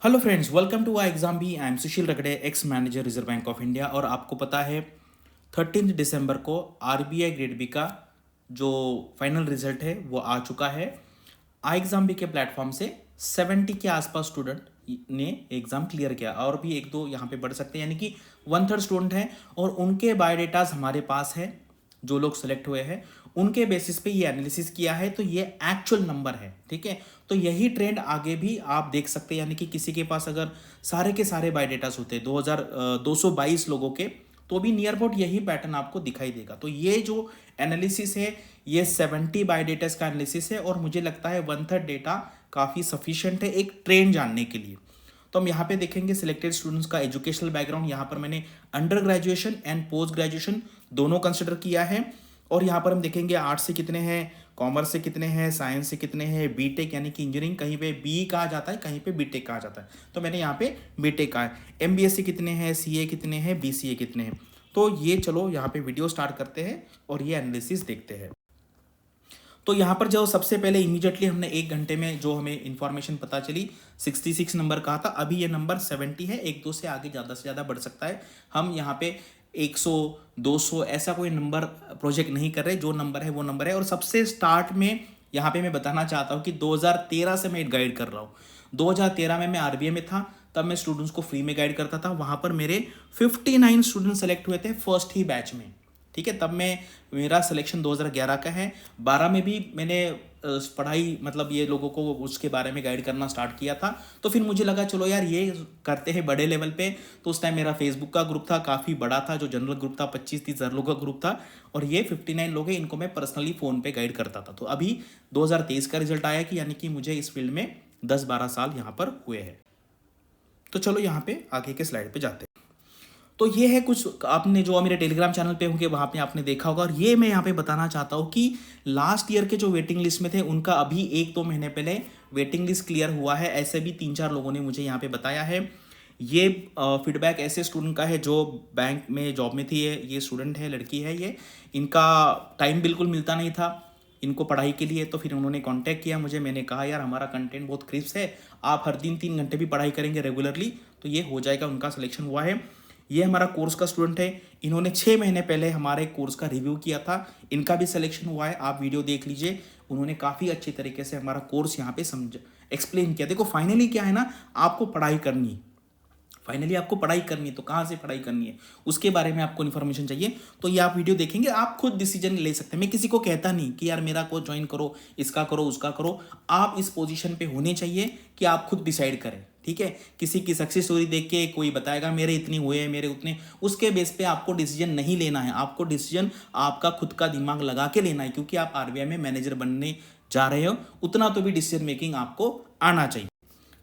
Hello friends, welcome to exam B. I am Sushil Ragade, ex manager Reserve Bank of India. और आपको पता है 13 दिसंबर को आरबीआई ग्रेड बी का जो फाइनल रिजल्ट है वो आ चुका है। आई एग्जाम बी के प्लेटफॉर्म से 70 के आसपास स्टूडेंट ने एग्जाम क्लियर किया और भी एक दो यहाँ पे बढ़ सकते हैं, यानी कि 1/3 स्टूडेंट हैं और उनके बायोडेटाज हमारे पास है। जो लोग सेलेक्ट हुए हैं उनके बेसिस पे ये एनालिसिस किया है, तो ये एक्चुअल नंबर है। ठीक है, तो यही ट्रेंड आगे भी आप देख सकते हैं, यानी कि किसी के पास अगर सारे के सारे बायोडेटास होते हैं 222 लोगों के, तो भी नियर अबाउट यही पैटर्न आपको दिखाई देगा। तो ये जो एनालिसिस है ये 70 बायोडेटास का एनालिसिस है और मुझे लगता है 1/3 डेटा काफ़ी सफिशिएंट है एक ट्रेंड जानने के लिए। तो हम यहाँ पे देखेंगे सिलेक्टेड स्टूडेंट्स का एजुकेशनल बैकग्राउंड। यहाँ पर मैंने under graduation and post graduation दोनों कंसिडर किया है। और यहाँ पर हम देखेंगे आर्ट्स से कितने हैं, कॉमर्स से कितने हैं, साइंस से कितने हैं, बीटेक यानी कि इंजीनियरिंग कहीं पे बी कहा जाता है, कहीं पे बीटेक कहा जाता है, तो मैंने यहाँ पे बीटेक कहा है। एमबीएस से कितने हैं, सीए कितने हैं, बीसीए कितने हैं। तो ये चलो यहाँ पे वीडियो स्टार्ट करते हैं और ये एनालिसिस देखते हैं। तो यहाँ पर जो सबसे पहले इमीडिएटली हमने 1 घंटे में जो हमें इंफॉर्मेशन पता चली 66 नंबर कहा था, अभी ये नंबर 70 है। एक दो से आगे ज़्यादा से ज़्यादा बढ़ सकता है। हम यहाँ पे 100 200 ऐसा कोई नंबर प्रोजेक्ट नहीं कर रहे, जो नंबर है वो नंबर है। और सबसे स्टार्ट में यहाँ पे मैं बताना चाहता हूँ कि 2013 से मैं गाइड कर रहा हूँ। 2013 में मैं आरबीआई में था, तब मैं स्टूडेंट्स को फ्री में गाइड करता था। वहाँ पर मेरे 59 स्टूडेंट सेलेक्ट हुए थे फर्स्ट ही बैच में। ठीक है, तब मैं मेरा सिलेक्शन 2011 का है। 12 में भी मैंने पढ़ाई मतलब ये लोगों को उसके बारे में गाइड करना स्टार्ट किया था। तो फिर मुझे लगा चलो यार ये करते हैं बड़े लेवल पे। तो उस टाइम मेरा फेसबुक का ग्रुप था, काफ़ी बड़ा था, जो जनरल ग्रुप था 25-30 हज़ार लोगों का ग्रुप था। और ये 59 लोग हैं, इनको मैं पर्सनली फ़ोन पे गाइड करता था। तो अभी 2023 का रिजल्ट आया कि यानी कि मुझे इस फील्ड में 10-12 साल यहाँ पर हुए हैं। तो चलो यहाँ पे आगे के स्लाइड पे जाते हैं। तो ये है कुछ आपने जो मेरे टेलीग्राम चैनल पे होंगे वहाँ पे आपने देखा होगा। और ये मैं यहाँ पे बताना चाहता हूँ कि लास्ट ईयर के जो वेटिंग लिस्ट में थे उनका अभी 1-2 महीने पहले वेटिंग लिस्ट क्लियर हुआ है। ऐसे भी 3-4 लोगों ने मुझे यहाँ पे बताया है। ये फीडबैक ऐसे स्टूडेंट का है जो बैंक में जॉब में थी। ये स्टूडेंट है, लड़की है ये। इनका टाइम बिल्कुल मिलता नहीं था इनको पढ़ाई के लिए। तो फिर उन्होंने कांटेक्ट किया मुझे, मैंने कहा यार हमारा कंटेंट बहुत क्रिस्प है, आप हर दिन 3 घंटे भी पढ़ाई करेंगे रेगुलरली तो ये हो जाएगा। उनका सिलेक्शन हुआ है। ये हमारा कोर्स का स्टूडेंट है, इन्होंने 6 महीने पहले हमारे कोर्स का रिव्यू किया था, इनका भी सिलेक्शन हुआ है। आप वीडियो देख लीजिए, उन्होंने काफ़ी अच्छे तरीके से हमारा कोर्स यहाँ पे समझ एक्सप्लेन किया। देखो फाइनली क्या है ना, आपको पढ़ाई करनी है। फाइनली आपको पढ़ाई करनी है, तो कहाँ से पढ़ाई करनी है उसके बारे में आपको इन्फॉर्मेशन चाहिए। तो ये आप वीडियो देखेंगे, आप खुद डिसीजन ले सकते हैं। मैं किसी को कहता नहीं कि यार मेरा कोर्स ज्वाइन करो, इसका करो, उसका करो। आप इस पोजीशन पे होने चाहिए कि आप खुद डिसाइड करें। ठीक है, किसी की सक्सेस स्टोरी देख के कोई बताएगा मेरे इतने हुए हैं, मेरे उतने, उसके बेस पे आपको डिसीजन नहीं लेना है। आपको डिसीजन आपका खुद का दिमाग लगा के लेना है, क्योंकि आप आरबीआई में मैनेजर बनने जा रहे हो, उतना तो भी डिसीजन मेकिंग आपको आना चाहिए।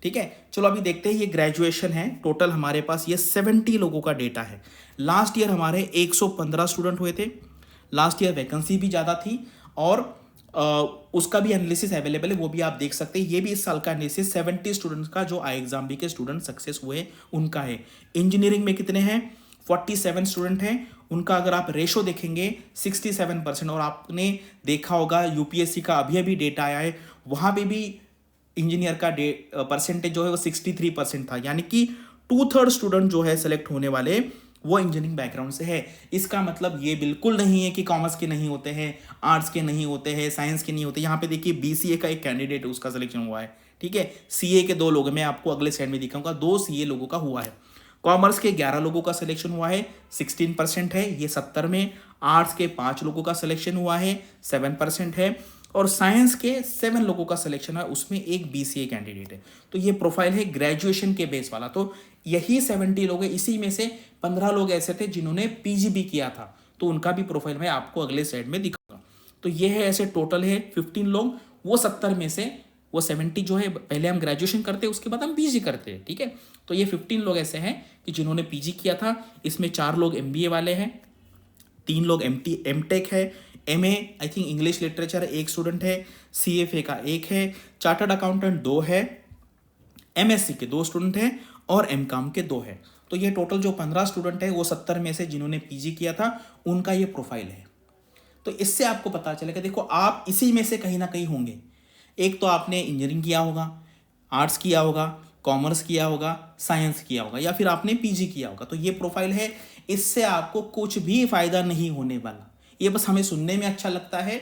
ठीक है, चलो अभी देखते हैं। ये ग्रेजुएशन है, टोटल हमारे पास ये 70 लोगों का डेटा है। लास्ट ईयर हमारे 115 स्टूडेंट हुए थे। लास्ट ईयर वैकेंसी भी ज़्यादा थी और उसका भी एनालिसिस अवेलेबल है, वो भी आप देख सकते हैं। ये भी इस साल का एनालिसिस 70 स्टूडेंट्स का जो आई एग्जाम बी के स्टूडेंट सक्सेस हुए उनका है। इंजीनियरिंग में कितने हैं, 47 स्टूडेंट हैं। उनका अगर आप रेशो देखेंगे 67%। और आपने देखा होगा यूपीएससी का अभी अभी डेटा आया है, वहाँ पे भी इंजीनियर का परसेंटेज जो है वो 63% था। यानी कि 2/3 स्टूडेंट जो है सेलेक्ट होने वाले वो इंजीनियरिंग बैकग्राउंड से है। इसका मतलब ये बिल्कुल नहीं है कि कॉमर्स के नहीं होते हैं, आर्ट्स के नहीं होते हैं, साइंस के नहीं होते। यहाँ पे देखिए बीसीए का एक कैंडिडेट है, उसका सिलेक्शन हुआ है। ठीक है, सीए के 2 लोग हैं, मैं आपको अगले स्लाइड में दिखाऊंगा, 2 सीए लोगों का हुआ है। कॉमर्स के 11 लोगों का सिलेक्शन हुआ है, 16% है, ये 70 में। आर्ट्स के 5 लोगों का सिलेक्शन हुआ है, 7% है। और साइंस के 7 लोगों का सिलेक्शन है, उसमें एक बीसीए कैंडिडेट है। तो ये प्रोफाइल है ग्रेजुएशन के बेस वाला। तो यही 70 लोग हैं, इसी में से 15 लोग ऐसे थे जिन्होंने पीजी भी किया था, तो उनका भी प्रोफाइल मैं आपको अगले स्लाइड में दिखाऊंगा। तो ये है, ऐसे टोटल है 15 लोग। वो 70 में से वो 70 जो है, पहले हम ग्रेजुएशन करते हैं उसके बाद हम पीजी करते हैं। ठीक है, तो ये 15 लोग ऐसे हैं कि जिन्होंने पीजी किया था। इसमें 4 लोग एमबीए वाले हैं, 3 लोग एमटेक है, MA I think English literature एक स्टूडेंट है, सीएफए का एक है, चार्टर्ड अकाउंटेंट 2 है, एमएससी के 2 स्टूडेंट हैं और एमकॉम के 2 हैं। तो ये टोटल जो 15 स्टूडेंट है वो 70 में से जिन्होंने पीजी किया था उनका ये प्रोफाइल है। तो इससे आपको पता चलेगा, देखो आप इसी में से कहीं ना कहीं होंगे। एक तो आपने इंजीनियरिंग किया होगा, आर्ट्स किया होगा, कॉमर्स किया होगा, साइंस किया होगा, या फिर आपने पीजी किया होगा। तो ये प्रोफाइल है, इससे आपको कुछ भी फायदा नहीं होने वाला। ये बस हमें सुनने में अच्छा लगता है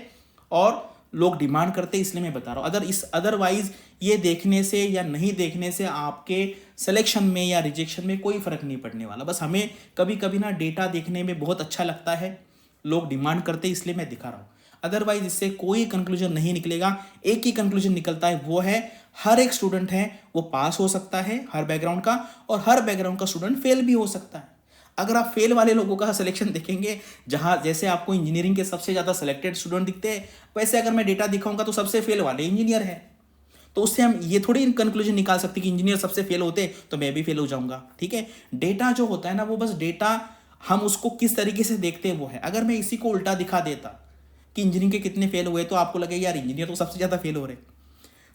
और लोग डिमांड करते हैं, इसलिए मैं बता रहा हूँ। अदरवाइज ये देखने से या नहीं देखने से आपके सिलेक्शन में या रिजेक्शन में कोई फर्क नहीं पड़ने वाला। बस हमें कभी कभी ना डेटा देखने में बहुत अच्छा लगता है, लोग डिमांड करते हैं, इसलिए मैं दिखा रहा हूँ। अदरवाइज इससे कोई कंक्लूजन नहीं निकलेगा। एक ही कंक्लूजन निकलता है, वो है हर एक स्टूडेंट है वो पास हो सकता है हर बैकग्राउंड का, और हर बैकग्राउंड का स्टूडेंट फेल भी हो सकता है। अगर आप फेल वाले लोगों का सिलेक्शन देखेंगे, जहां जैसे आपको इंजीनियरिंग के सबसे ज़्यादा सिलेक्टेड स्टूडेंट दिखते हैं, वैसे अगर मैं डेटा दिखाऊंगा तो सबसे फेल वाले इंजीनियर है। तो उससे हम ये थोड़ी कंक्लूजन निकाल सकते कि इंजीनियर सबसे फेल होते तो मैं भी फेल हो जाऊंगा। ठीक है, डेटा जो होता है ना, वो बस डेटा हम उसको किस तरीके से देखते हैं वो है। अगर मैं इसी को उल्टा दिखा देता कि इंजीनियरिंग के कितने फेल हुए, तो आपको लगे यार इंजीनियर तो सबसे ज़्यादा फेल हो रहे।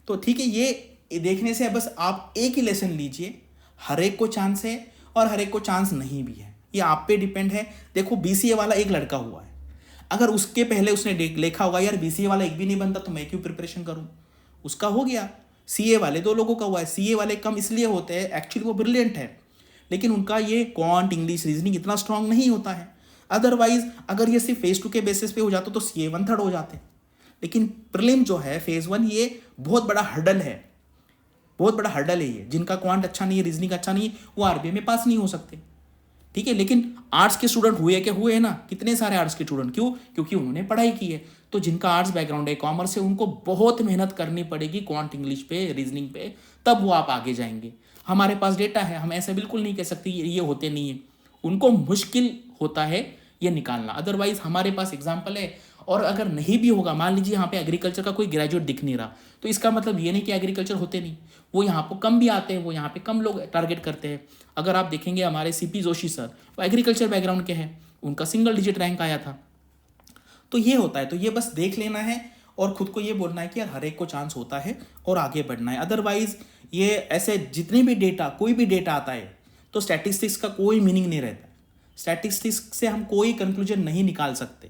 तो ठीक है, ये देखने से बस आप एक ही लेसन लीजिए, हर एक को चांस है और हर एक को चांस नहीं भी है, ये आप पे डिपेंड है। देखो बीसीए वाला एक लड़का हुआ है, अगर उसके पहले उसने लिखा होगा यार बीसीए वाला एक भी नहीं बनता तो मैं क्यों प्रिपरेशन करूं, उसका हो गया। सीए वाले 2 लोगों का हुआ है। सीए वाले कम इसलिए होते हैं, एक्चुअली वो ब्रिलियंट है, लेकिन उनका ये क्वांट इंग्लिश रीजनिंग इतना स्ट्रांग नहीं होता है। अदरवाइज अगर ये सिर्फ फेज 2 के बेसिस पे हो जाता तो सीए 1/3 हो जाते। लेकिन प्रीलिम जो है फेज 1, ये बहुत बड़ा हर्डल है, बहुत बड़ा हर्डल है ये। जिनका क्वांट अच्छा नहीं है, रीजनिंग अच्छा नहीं है, वो आरबीआई में पास नहीं हो सकते। ठीक है, लेकिन आर्ट्स के स्टूडेंट हुए क्या हुए ना, कितने सारे आर्ट्स के स्टूडेंट, क्यों? क्योंकि उन्होंने पढ़ाई की है। तो जिनका आर्ट्स बैकग्राउंड है, कॉमर्स है, उनको बहुत मेहनत करनी पड़ेगी क्वांट इंग्लिश पे, रीजनिंग पे, तब वो आप आगे जाएंगे। हमारे पास डेटा है, हम ऐसा बिल्कुल नहीं कह सकते ये होते नहीं है, उनको मुश्किल होता है ये निकालना। अदरवाइज हमारे पास एग्जाम्पल है। और अगर नहीं भी होगा, मान लीजिए यहाँ पे एग्रीकल्चर का कोई ग्रेजुएट दिख नहीं रहा, तो इसका मतलब ये नहीं कि एग्रीकल्चर होते नहीं, वो यहाँ पर कम भी आते हैं, वो यहाँ पे कम लोग टारगेट करते हैं। अगर आप देखेंगे हमारे सीपी जोशी सर, वो एग्रीकल्चर बैकग्राउंड के हैं, उनका सिंगल डिजिट रैंक आया था। तो ये होता है, तो ये बस देख लेना है और खुद को ये बोलना है कि यार हर एक को चांस होता है और आगे बढ़ना है। अदरवाइज ये ऐसे जितने भी डेटा, कोई भी डेटा आता है तो स्टैटिस्टिक्स का कोई मीनिंग नहीं रहता। स्टैटिस्टिक्स से हम कोई कंक्लूजन नहीं निकाल सकते।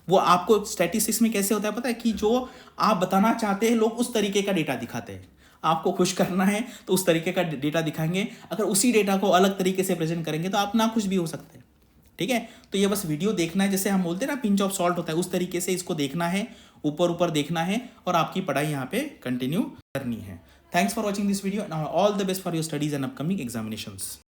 वो आपको स्टैटिस्टिक्स में कैसे होता है पता है, कि जो आप बताना चाहते हैं लोग उस तरीके का डेटा दिखाते हैं। आपको खुश करना है तो उस तरीके का डेटा दिखाएंगे, अगर उसी डेटा को अलग तरीके से प्रेजेंट करेंगे तो आप ना खुश भी हो सकते हैं। ठीक है, तो ये बस वीडियो देखना है, जैसे हम बोलते हैं ना पिंच ऑफ सॉल्ट होता है, उस तरीके से इसको देखना है, ऊपर ऊपर देखना है और आपकी पढ़ाई यहाँ पे कंटिन्यू करनी है। Thanks for watching this video, all the best for your studies and upcoming examinations.